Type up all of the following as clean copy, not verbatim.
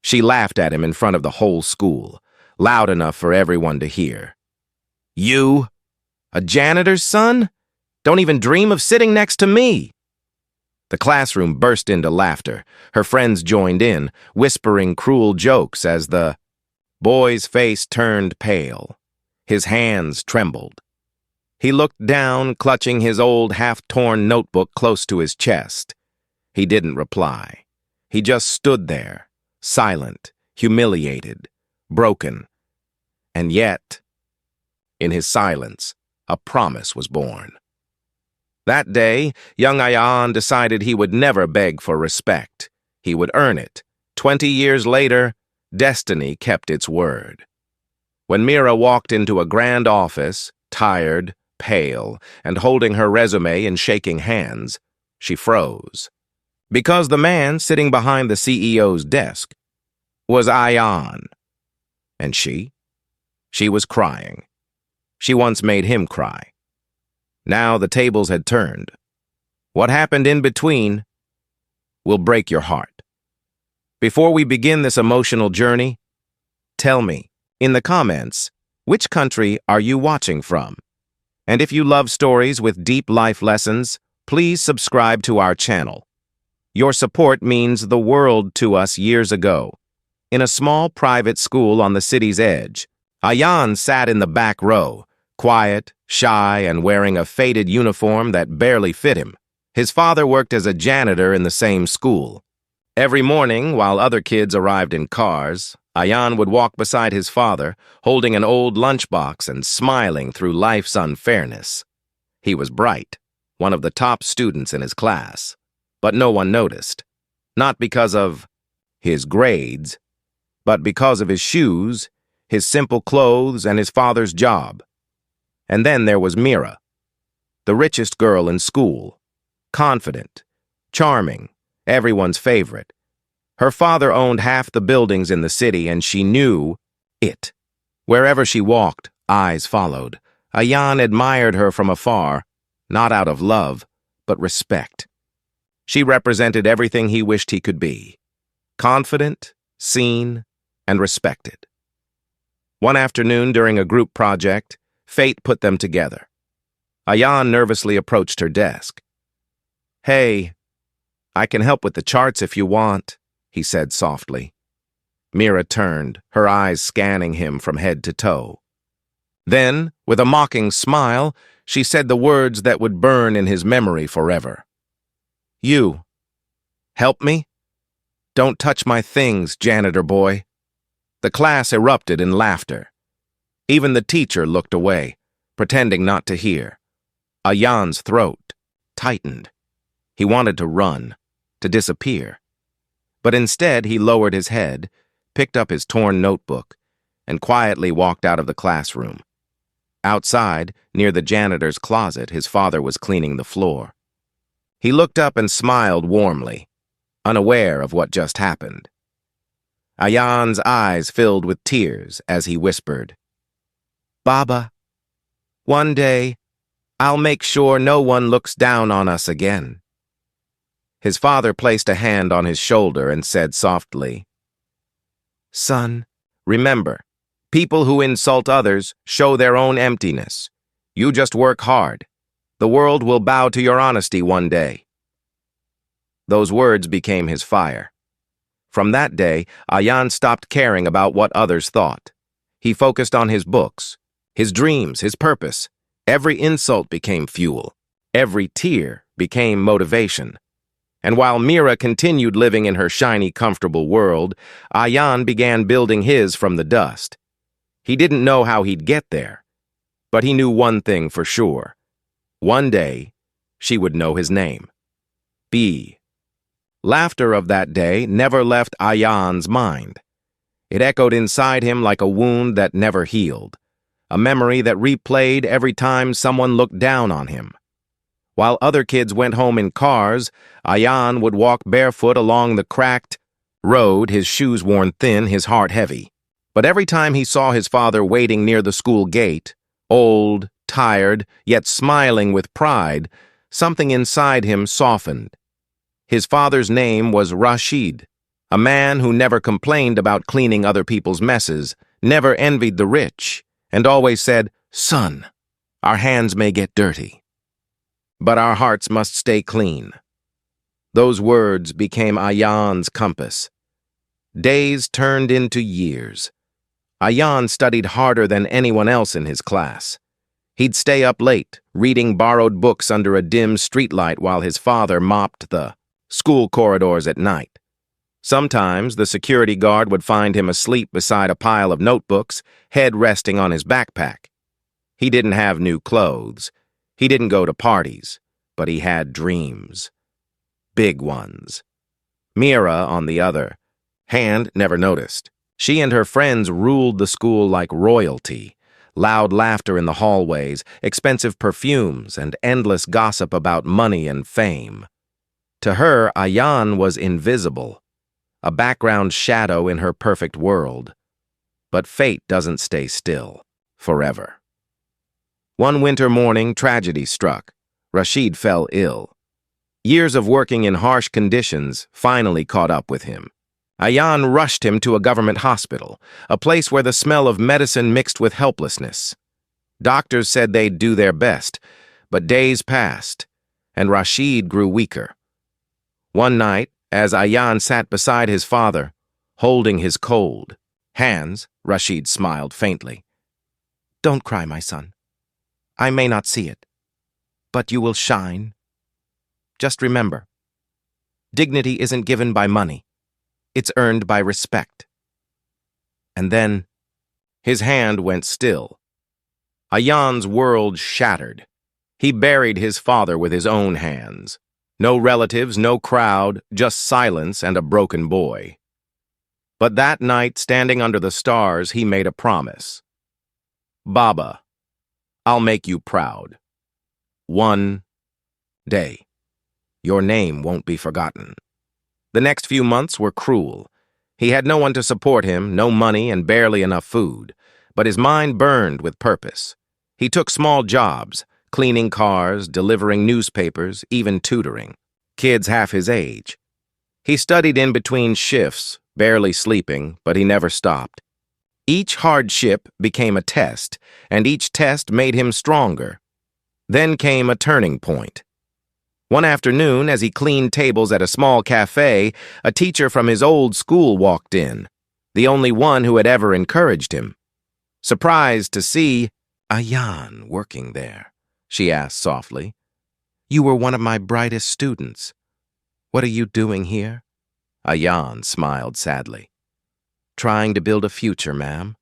She laughed at him in front of the whole school, loud enough for everyone to hear. "You? A janitor's son? Don't even dream of sitting next to me!" The classroom burst into laughter. Her friends joined in, whispering cruel jokes as the boy's face turned pale. His hands trembled. He looked down, clutching his old half-torn notebook close to his chest. He didn't reply. He just stood there, silent, humiliated, broken. And yet, in his silence, a promise was born. That day, young Ayaan decided he would never beg for respect. He would earn it. 20 years later, destiny kept its word. When Mira walked into a grand office, tired, pale, and holding her resume in shaking hands, she froze. Because the man sitting behind the CEO's desk was Ayaan. And she was crying. She once made him cry. Now the tables had turned. What happened in between will break your heart. Before we begin this emotional journey, tell me, in the comments, which country are you watching from? And if you love stories with deep life lessons, please subscribe to our channel. Your support means the world to us. Years ago, in a small private school on the city's edge, Ayaan sat in the back row, quiet, shy, and wearing a faded uniform that barely fit him. His father worked as a janitor in the same school. Every morning, while other kids arrived in cars, Ayaan would walk beside his father, holding an old lunchbox and smiling through life's unfairness. He was bright, one of the top students in his class, but no one noticed. Not because of his grades, but because of his shoes, his simple clothes, and his father's job. And then there was Mira, the richest girl in school, confident, charming, everyone's favorite. Her father owned half the buildings in the city, and she knew it. Wherever she walked, eyes followed. Ayaan admired her from afar, not out of love, but respect. She represented everything he wished he could be: confident, seen, and respected. One afternoon during a group project, fate put them together. Ayaan nervously approached her desk. "Hey, I can help with the charts if you want," he said softly. Mira turned, her eyes scanning him from head to toe. Then, with a mocking smile, she said the words that would burn in his memory forever. "You, help me? Don't touch my things, janitor boy." The class erupted in laughter. Even the teacher looked away, pretending not to hear. Ayaan's throat tightened. He wanted to run, to disappear. But instead he lowered his head, picked up his torn notebook, and quietly walked out of the classroom. Outside, near the janitor's closet, his father was cleaning the floor. He looked up and smiled warmly, unaware of what just happened. Ayaan's eyes filled with tears as he whispered, "Baba, one day, I'll make sure no one looks down on us again." His father placed a hand on his shoulder and said softly, "Son, remember, people who insult others show their own emptiness. You just work hard. The world will bow to your honesty one day." Those words became his fire. From that day, Ayaan stopped caring about what others thought. He focused on his books, his dreams, his purpose. Every insult became fuel. Every tear became motivation. And while Mira continued living in her shiny, comfortable world, Ayaan began building his from the dust. He didn't know how he'd get there, but he knew one thing for sure. One day, she would know his name. B. Laughter of that day never left Ayaan's mind. It echoed inside him like a wound that never healed, a memory that replayed every time someone looked down on him. While other kids went home in cars, Ayaan would walk barefoot along the cracked road, his shoes worn thin, his heart heavy. But every time he saw his father waiting near the school gate, old, tired, yet smiling with pride, something inside him softened. His father's name was Rashid, A man who never complained about cleaning other people's messes, never envied the rich, and always said, "Son, our hands may get dirty, but our hearts must stay clean." Those words became Ayaan's compass. Days turned into years. Ayaan studied harder than anyone else in his class. He'd stay up late, reading borrowed books under a dim streetlight while his father mopped the school corridors at night. Sometimes the security guard would find him asleep beside a pile of notebooks, head resting on his backpack. He didn't have new clothes. He didn't go to parties, but he had dreams. Big ones. Mira, on the other hand, never noticed. She and her friends ruled the school like royalty. Loud laughter in the hallways, expensive perfumes, and endless gossip about money and fame. To her, Ayaan was invisible, a background shadow in her perfect world. But fate doesn't stay still, forever. One winter morning, tragedy struck. Rashid fell ill. Years of working in harsh conditions finally caught up with him. Ayaan rushed him to a government hospital, a place where the smell of medicine mixed with helplessness. Doctors said they'd do their best, but days passed, and Rashid grew weaker. One night, as Ayaan sat beside his father, holding his cold hands, Rashid smiled faintly. "Don't cry, my son. I may not see it, but you will shine. Just remember, dignity isn't given by money. It's earned by respect." And then, his hand went still. Ayaan's world shattered. He buried his father with his own hands. No relatives, no crowd, just silence and a broken boy. But that night, standing under the stars, he made a promise. "Baba, I'll make you proud. One day, your name won't be forgotten." The next few months were cruel. He had no one to support him, no money, and barely enough food. But his mind burned with purpose. He took small jobs, cleaning cars, delivering newspapers, even tutoring kids half his age. He studied in between shifts, barely sleeping, but he never stopped. Each hardship became a test, and each test made him stronger. Then came a turning point. One afternoon, as he cleaned tables at a small cafe, a teacher from his old school walked in, the only one who had ever encouraged him. Surprised to see Ayaan working there, she asked softly. "You were one of my brightest students. What are you doing here?" Ayaan smiled sadly. "Trying to build a future, ma'am."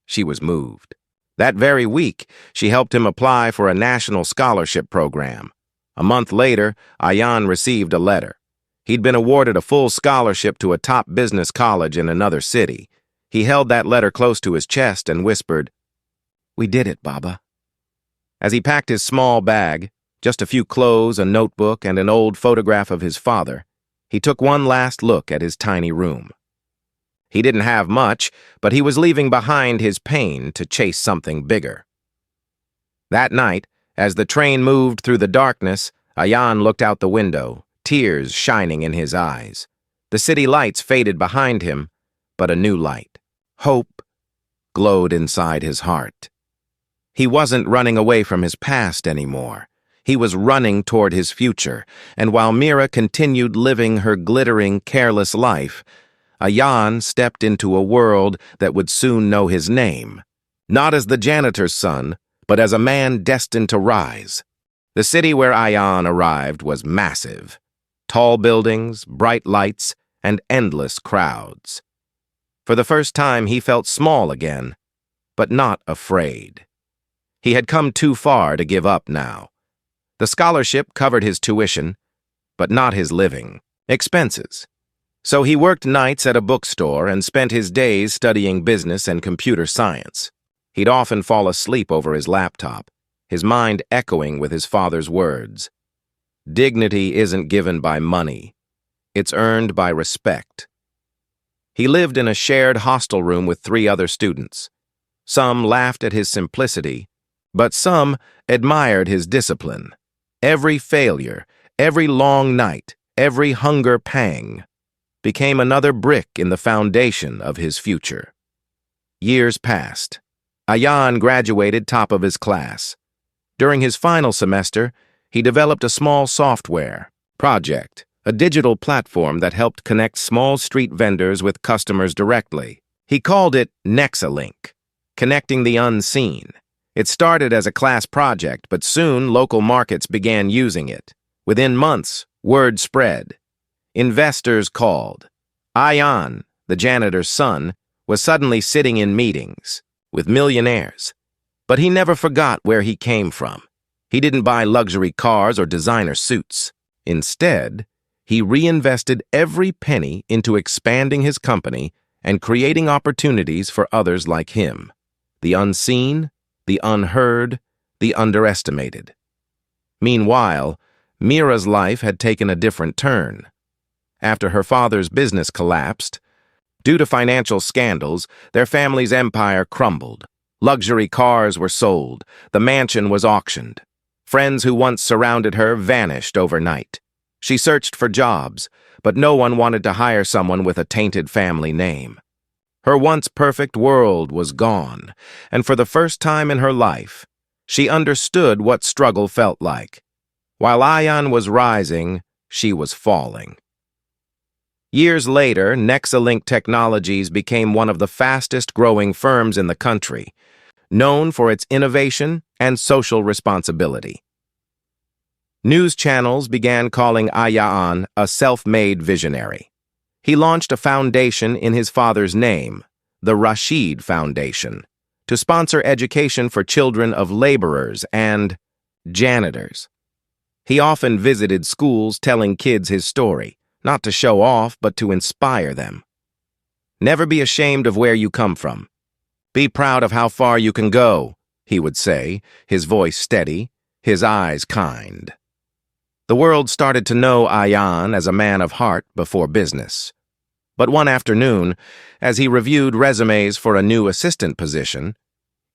She was moved. That very week, she helped him apply for a national scholarship program. A month later, Ayaan received a letter. He'd been awarded a full scholarship to a top business college in another city. He held that letter close to his chest and whispered, "We did it, Baba." As he packed his small bag, just a few clothes, a notebook, and an old photograph of his father, he took one last look at his tiny room. He didn't have much, but he was leaving behind his pain to chase something bigger. That night, as the train moved through the darkness, Ayaan looked out the window, tears shining in his eyes. The city lights faded behind him, but a new light, hope, glowed inside his heart. He wasn't running away from his past anymore. He was running toward his future, and while Mira continued living her glittering, careless life, Ayaan stepped into a world that would soon know his name, not as the janitor's son, but as a man destined to rise. The city where Ayaan arrived was massive. Tall buildings, bright lights, and endless crowds. For the first time, he felt small again, but not afraid. He had come too far to give up now. The scholarship covered his tuition, but not his living expenses. So he worked nights at a bookstore and spent his days studying business and computer science. He'd often fall asleep over his laptop, his mind echoing with his father's words. Dignity isn't given by money. It's earned by respect. He lived in a shared hostel room with 3 other students. Some laughed at his simplicity, but some admired his discipline. Every failure, every long night, every hunger pang became another brick in the foundation of his future. Years passed. Ayaan graduated top of his class. During his final semester, he developed a small software project, a digital platform that helped connect small street vendors with customers directly. He called it Nexalink, connecting the unseen. It started as a class project, but soon local markets began using it. Within months, word spread. Investors called. Ayaan, the janitor's son, was suddenly sitting in meetings with millionaires. But he never forgot where he came from. He didn't buy luxury cars or designer suits. Instead, he reinvested every penny into expanding his company and creating opportunities for others like him. The unseen, the unheard, the underestimated. Meanwhile, Mira's life had taken a different turn. After her father's business collapsed, due to financial scandals, their family's empire crumbled. Luxury cars were sold, the mansion was auctioned. Friends who once surrounded her vanished overnight. She searched for jobs, but no one wanted to hire someone with a tainted family name. Her once perfect world was gone, and for the first time in her life, she understood what struggle felt like. While Ayaan was rising, she was falling. Years later, Nexalink Technologies became one of the fastest-growing firms in the country, known for its innovation and social responsibility. News channels began calling Ayaan a self-made visionary. He launched a foundation in his father's name, the Rashid Foundation, to sponsor education for children of laborers and janitors. He often visited schools telling kids his story, not to show off, but to inspire them. Never be ashamed of where you come from. Be proud of how far you can go, he would say, his voice steady, his eyes kind. The world started to know Ayaan as a man of heart before business. But one afternoon, as he reviewed resumes for a new assistant position,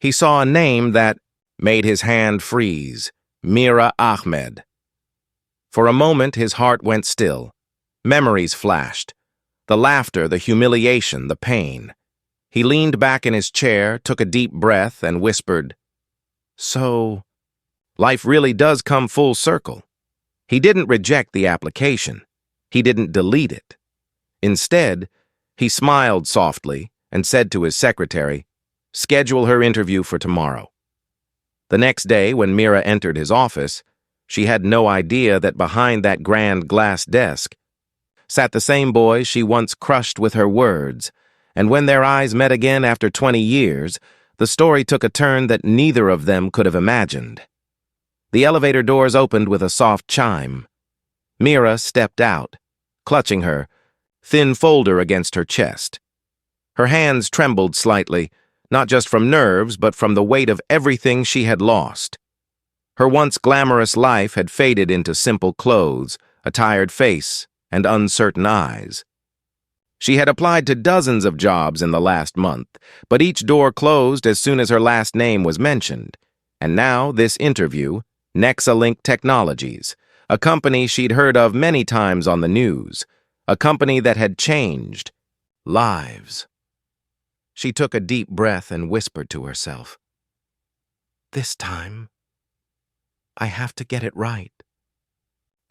he saw a name that made his hand freeze, Mira Ahmed. For a moment, his heart went still. Memories flashed. The laughter, the humiliation, the pain. He leaned back in his chair, took a deep breath, and whispered, "So, life really does come full circle." He didn't reject the application. He didn't delete it. Instead, he smiled softly and said to his secretary, "Schedule her interview for tomorrow." The next day, when Mira entered his office, she had no idea that behind that grand glass desk sat the same boy she once crushed with her words, and when their eyes met again after 20 years, the story took a turn that neither of them could have imagined. The elevator doors opened with a soft chime. Mira stepped out, clutching her thin folder against her chest. Her hands trembled slightly, not just from nerves, but from the weight of everything she had lost. Her once glamorous life had faded into simple clothes, a tired face, and uncertain eyes. She had applied to dozens of jobs in the last month, but each door closed as soon as her last name was mentioned. And now this interview, Nexalink Technologies, a company she'd heard of many times on the news, a company that had changed lives. She took a deep breath and whispered to herself, "This time, I have to get it right."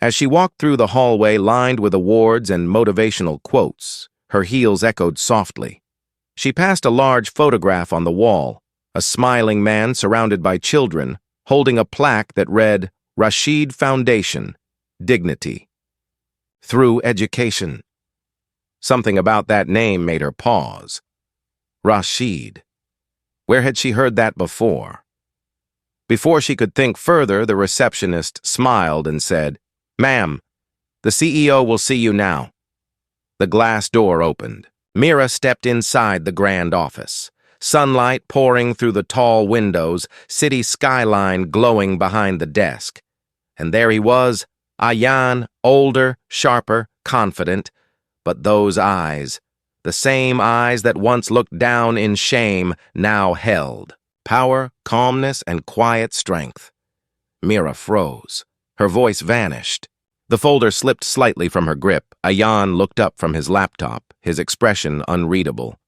As she walked through the hallway lined with awards and motivational quotes, her heels echoed softly. She passed a large photograph on the wall, a smiling man surrounded by children, holding a plaque that read, "Rashid Foundation, Dignity. Through Education." Something about that name made her pause. Rashid. Where had she heard that before? Before she could think further, the receptionist smiled and said, "Ma'am, the CEO will see you now." The glass door opened. Mira stepped inside the grand office. Sunlight pouring through the tall windows, city skyline glowing behind the desk. And there he was, Ayaan, older, sharper, confident. But those eyes, the same eyes that once looked down in shame, now held power, calmness, and quiet strength. Mira froze. Her voice vanished. The folder slipped slightly from her grip. Ayaan looked up from his laptop, his expression unreadable.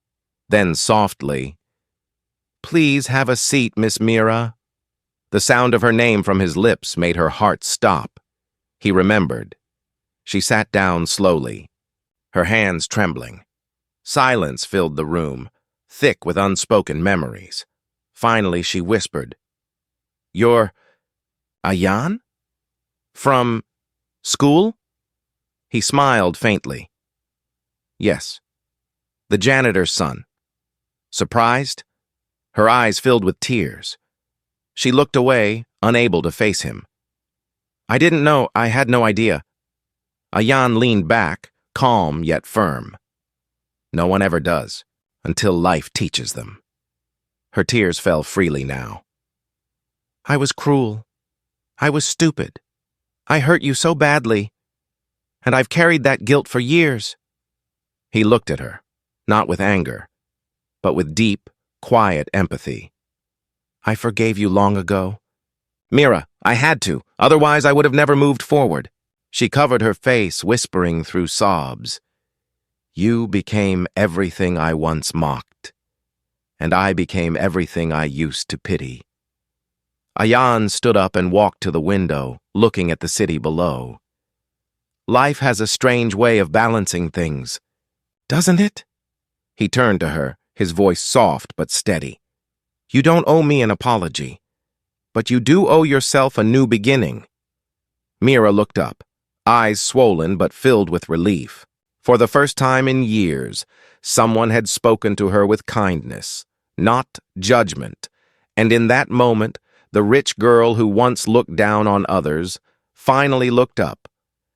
Then softly, "Please have a seat, Miss Mira." The sound of her name from his lips made her heart stop. He remembered. She sat down slowly, her hands trembling. Silence filled the room, thick with unspoken memories. Finally, she whispered, "You're Ayaan? From school?" He smiled faintly. "Yes, the janitor's son." Surprised? Her eyes filled with tears. She looked away, unable to face him. "I didn't know, I had no idea." Ayaan leaned back, calm yet firm. No one ever does, until life teaches them. Her tears fell freely now. "I was cruel. I was stupid. I hurt you so badly. And I've carried that guilt for years." He looked at her, not with anger, but with deep, quiet empathy. "I forgave you long ago." "Mira, I had to, otherwise I would have never moved forward." She covered her face, whispering through sobs. "You became everything I once mocked, and I became everything I used to pity." Ayaan stood up and walked to the window, looking at the city below. "Life has a strange way of balancing things, doesn't it?" He turned to her, his voice soft but steady. "You don't owe me an apology, but you do owe yourself a new beginning." Mira looked up, eyes swollen but filled with relief. For the first time in years, someone had spoken to her with kindness, not judgment, and in that moment, the rich girl who once looked down on others finally looked up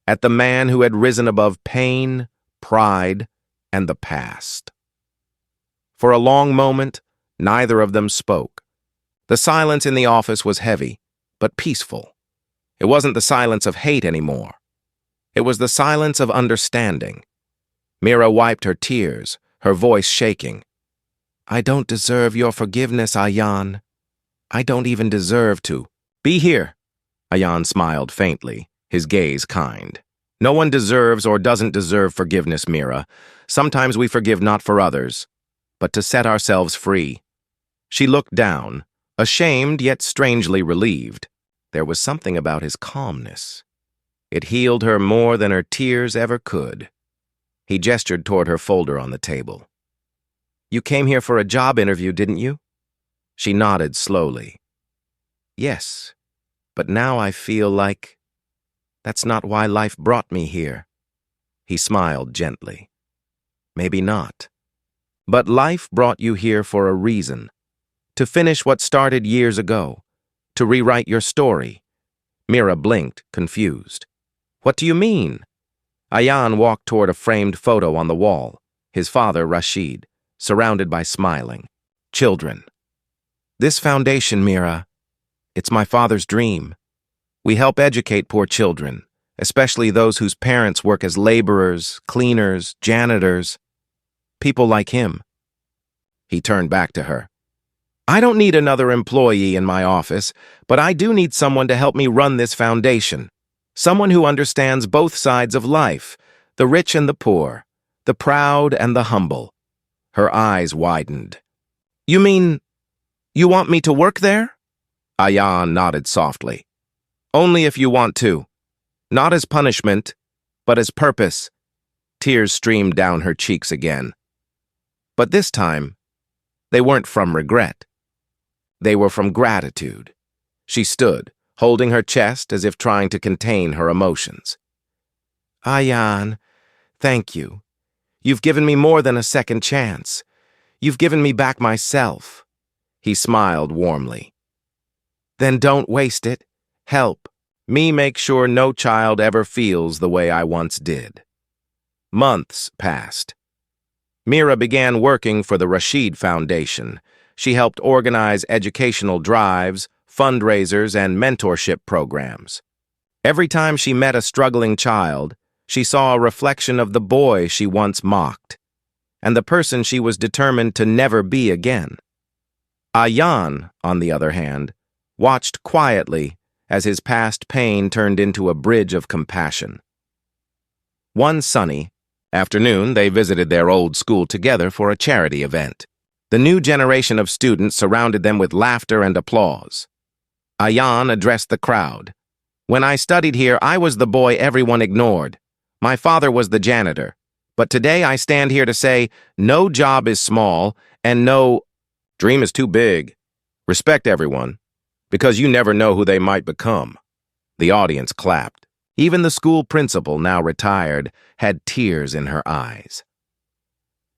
at the man who had risen above pain, pride, and the past. For a long moment, neither of them spoke. The silence in the office was heavy, but peaceful. It wasn't the silence of hate anymore. It was the silence of understanding. Mira wiped her tears, her voice shaking. "I don't deserve your forgiveness, Ayaan. I don't even deserve to." "Be here." Ayaan smiled faintly, his gaze kind. "No one deserves or doesn't deserve forgiveness, Mira. Sometimes we forgive not for others, but to set ourselves free." She looked down, ashamed yet strangely relieved. There was something about his calmness. It healed her more than her tears ever could. He gestured toward her folder on the table. "You came here for a job interview, didn't you?" She nodded slowly. "Yes, but now I feel like that's not why life brought me here." He smiled gently. "Maybe not. But life brought you here for a reason. To finish what started years ago. To rewrite your story." Mira blinked, confused. "What do you mean?" Ayaan walked toward a framed photo on the wall, his father, Rashid, surrounded by smiling children. "This foundation, Mira, it's my father's dream. We help educate poor children, especially those whose parents work as laborers, cleaners, janitors, people like him." He turned back to her. "I don't need another employee in my office, but I do need someone to help me run this foundation. Someone who understands both sides of life, the rich and the poor, the proud and the humble." Her eyes widened. "You mean, you want me to work there?" Ayaan nodded softly. "Only if you want to. Not as punishment, but as purpose." Tears streamed down her cheeks again. But this time, they weren't from regret. They were from gratitude. She stood, holding her chest as if trying to contain her emotions. "Ayaan, thank you. You've given me more than a second chance. You've given me back myself." He smiled warmly. "Then don't waste it. Help me make sure no child ever feels the way I once did." Months passed. Mira began working for the Rashid Foundation. She helped organize educational drives, fundraisers, and mentorship programs. Every time she met a struggling child, she saw a reflection of the boy she once mocked, and the person she was determined to never be again. Ayaan, on the other hand, watched quietly as his past pain turned into a bridge of compassion. One sunny afternoon, they visited their old school together for a charity event. The new generation of students surrounded them with laughter and applause. Ayaan addressed the crowd. "When I studied here, I was the boy everyone ignored. My father was the janitor. But today I stand here to say, no job is small, and no dream is too big. Respect everyone, because you never know who they might become." The audience clapped. Even the school principal, now retired, had tears in her eyes.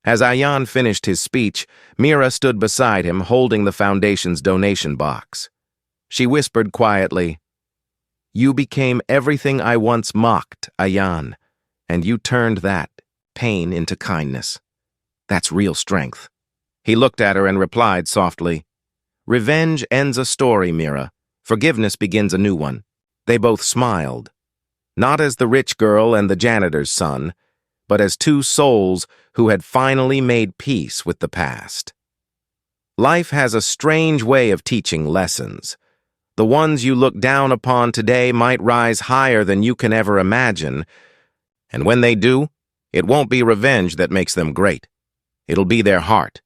As Ayaan finished his speech, Mira stood beside him, holding the foundation's donation box. She whispered quietly, "You became everything I once mocked, Ayaan, and you turned that pain into kindness. That's real strength." He looked at her and replied softly, "Revenge ends a story, Mira. Forgiveness begins a new one." They both smiled, not as the rich girl and the janitor's son, but as two souls who had finally made peace with the past. Life has a strange way of teaching lessons. The ones you look down upon today might rise higher than you can ever imagine, and when they do, it won't be revenge that makes them great. It'll be their heart,